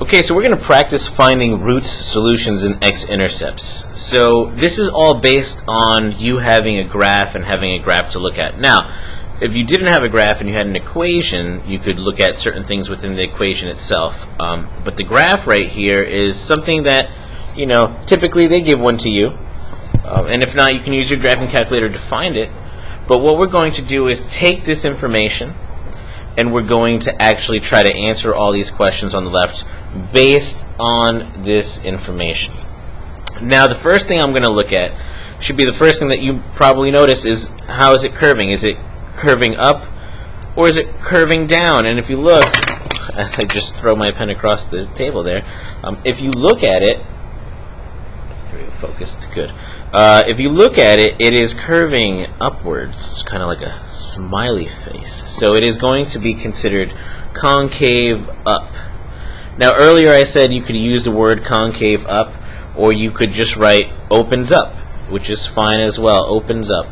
Okay, so we're going to practice finding roots, solutions, and x-intercepts. So this is all based on you having a graph and having a graph to look at. Now, if you didn't have a graph and you had an equation, you could look at certain things within the equation itself. But the graph right here is something that, typically they give one to you. And if not, you can use your graphing calculator to find it. But what we're going to do is take this information and we're going to actually try to answer all these questions on the left based on this information. Now, the first thing I'm going to look at should be the first thing that you probably notice is how is it curving? Is it curving up or is it curving down? And if you look, as I just throw my pen across the table there, if you look at it, focused, good. If you look at it, it is curving upwards, kind of like a smiley face. So it is going to be considered concave up. Now earlier I said you could use the word concave up, or you could just write opens up, which is fine as well, opens up.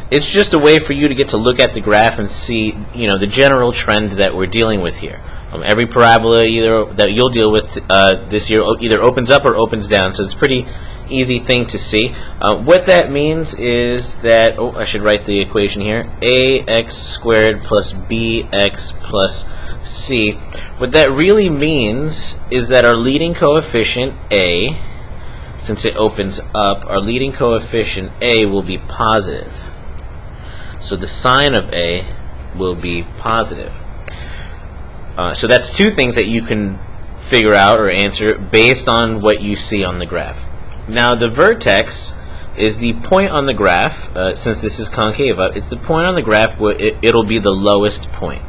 It's just a way for you to get to look at the graph and see, the general trend that we're dealing with here. Every parabola that you'll deal with this year either opens up or opens down, so it's pretty easy thing to see. What that means is that, I should write the equation here, ax squared plus bx plus c. What that really means is that our leading coefficient a, since it opens up, our leading coefficient a will be positive. So the sign of a will be positive. So that's two things that you can figure out or answer based on what you see on the graph. Now the vertex is the point on the graph, since this is concave up, it's the point on the graph where it'll be the lowest point.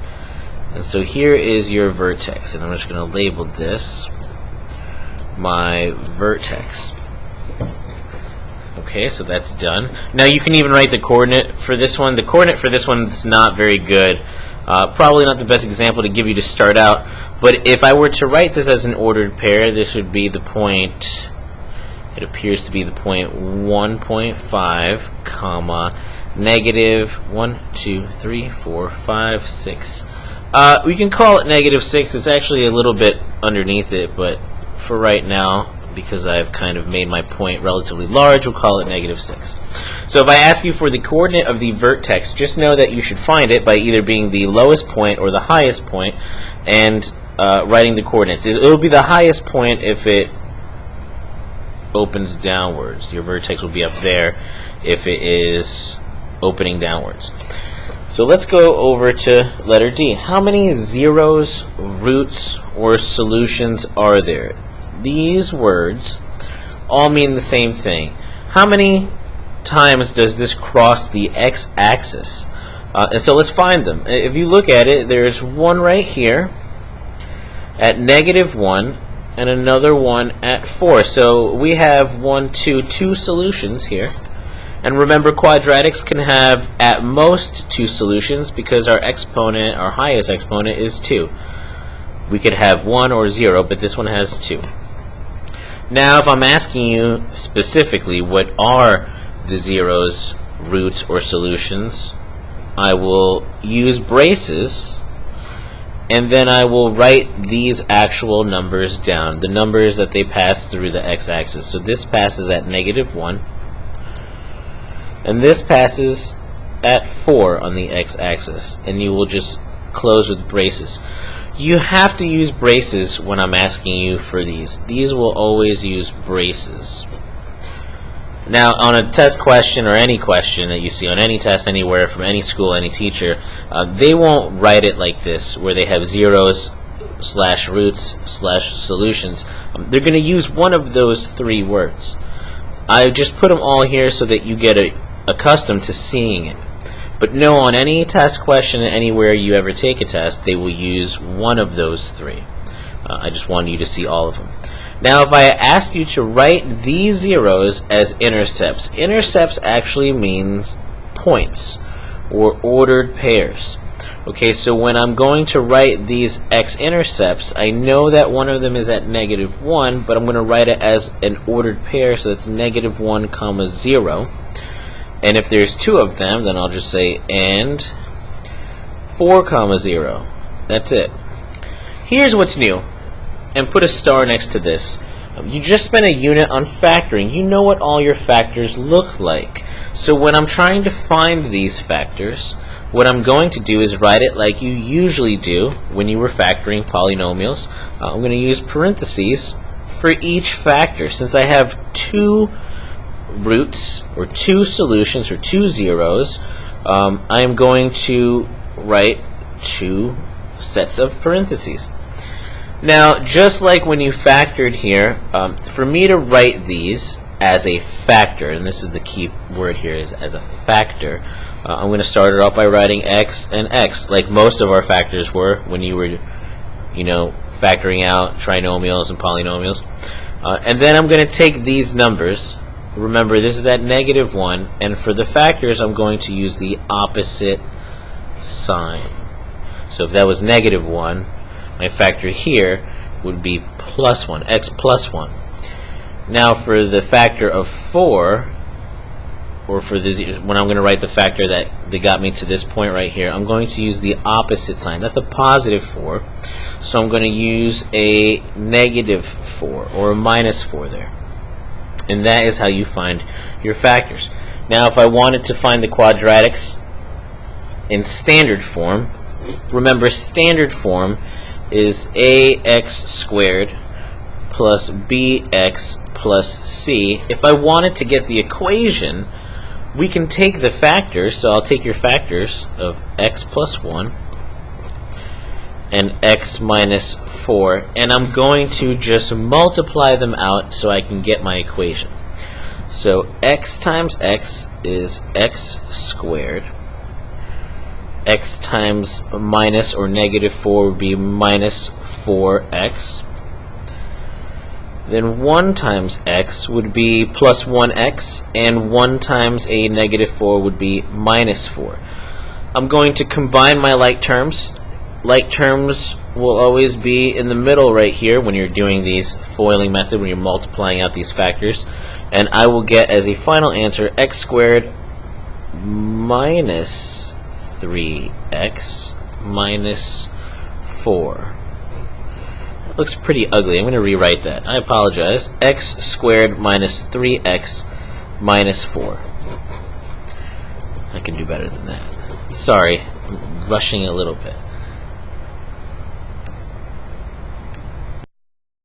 And so here is your vertex, and I'm just going to label this my vertex. Okay, so that's done. Now you can even write the coordinate for this one. The coordinate for this one is not very good. Probably not the best example to give you to start out, but if I were to write this as an ordered pair, this would be the point, it appears to be the point 1.5, comma, negative 1, 2, 3, 4, 5, 6. We can call it negative 6. It's actually a little bit underneath it, but for right now, because I've kind of made my point relatively large, we'll call it negative 6. So if I ask you for the coordinate of the vertex, just know that you should find it by either being the lowest point or the highest point and writing the coordinates. It'll be the highest point if it opens downwards. Your vertex will be up there if it is opening downwards. So let's go over to letter D. How many zeros, roots, or solutions are there? These words all mean the same thing. How many times does this cross the x-axis? And so let's find them. If you look at it, there's one right here at negative 1 and another one at 4. So we have two solutions here. And remember, quadratics can have at most 2 solutions because our exponent, our highest exponent, is 2. We could have 1 or 0, but this one has 2. Now, if I'm asking you specifically what are the zeros, roots, or solutions, I will use braces, and then I will write these actual numbers down, the numbers that they pass through the x-axis. So this passes at negative 1, and this passes at 4 on the x-axis, and you will just close with braces. You have to use braces when I'm asking you for these. These will always use braces. Now, on a test question or any question that you see on any test anywhere from any school, any teacher, they won't write it like this, where they have zeros, slash roots, slash solutions. They're going to use one of those 3 words. I just put them all here so that you get accustomed to seeing it. But no, on any test question anywhere you ever take a test, they will use one of those 3. I just wanted you to see all of them. Now, if I ask you to write these zeros as intercepts, intercepts actually means points or ordered pairs. Okay, so when I'm going to write these x-intercepts, I know that one of them is at negative 1, but I'm going to write it as an ordered pair, so that's negative 1, comma 0. And if there's 2 of them, then I'll just say and 4, comma 0. That's it. Here's what's new. and put a star next to this. You just spent a unit on factoring. You know what all your factors look like. So when I'm trying to find these factors, what I'm going to do is write it like you usually do when you were factoring polynomials. I'm going to use parentheses for each factor. Since I have two roots, or two solutions, or two zeros, I am going to write two sets of parentheses. Now, just like when you factored here, for me to write these as a factor, and this is the key word here, is as a factor, I'm going to start it off by writing x and x, like most of our factors were when you were, factoring out trinomials and polynomials. And then I'm going to take these numbers. Remember, this is at -1, and for the factors, I'm going to use the opposite sign. So if that was -1, my factor here would be +1, x plus 1. Now for the factor of 4, or for this, when I'm going to write the factor that got me to this point right here, I'm going to use the opposite sign. That's a +4, so I'm going to use a -4 or a -4 there. And that is how you find your factors. Now if I wanted to find the quadratics in standard form, remember standard form is ax squared plus bx plus c. If I wanted to get the equation, we can take the factors. So I'll take your factors of x plus 1 and x minus 4, and I'm going to just multiply them out so I can get my equation. So x times x is x squared. X times minus or -4 would be minus 4x. Then 1 times x would be plus 1x, and 1 times a -4 would be minus 4. I'm going to combine my like terms. Like terms will always be in the middle right here when you're doing these foiling method, when you're multiplying out these factors. And I will get as a final answer x squared minus 3x minus 4. It looks pretty ugly. I'm going to rewrite that. I apologize. X squared minus 3x minus 4. I can do better than that. Sorry, I'm rushing a little bit.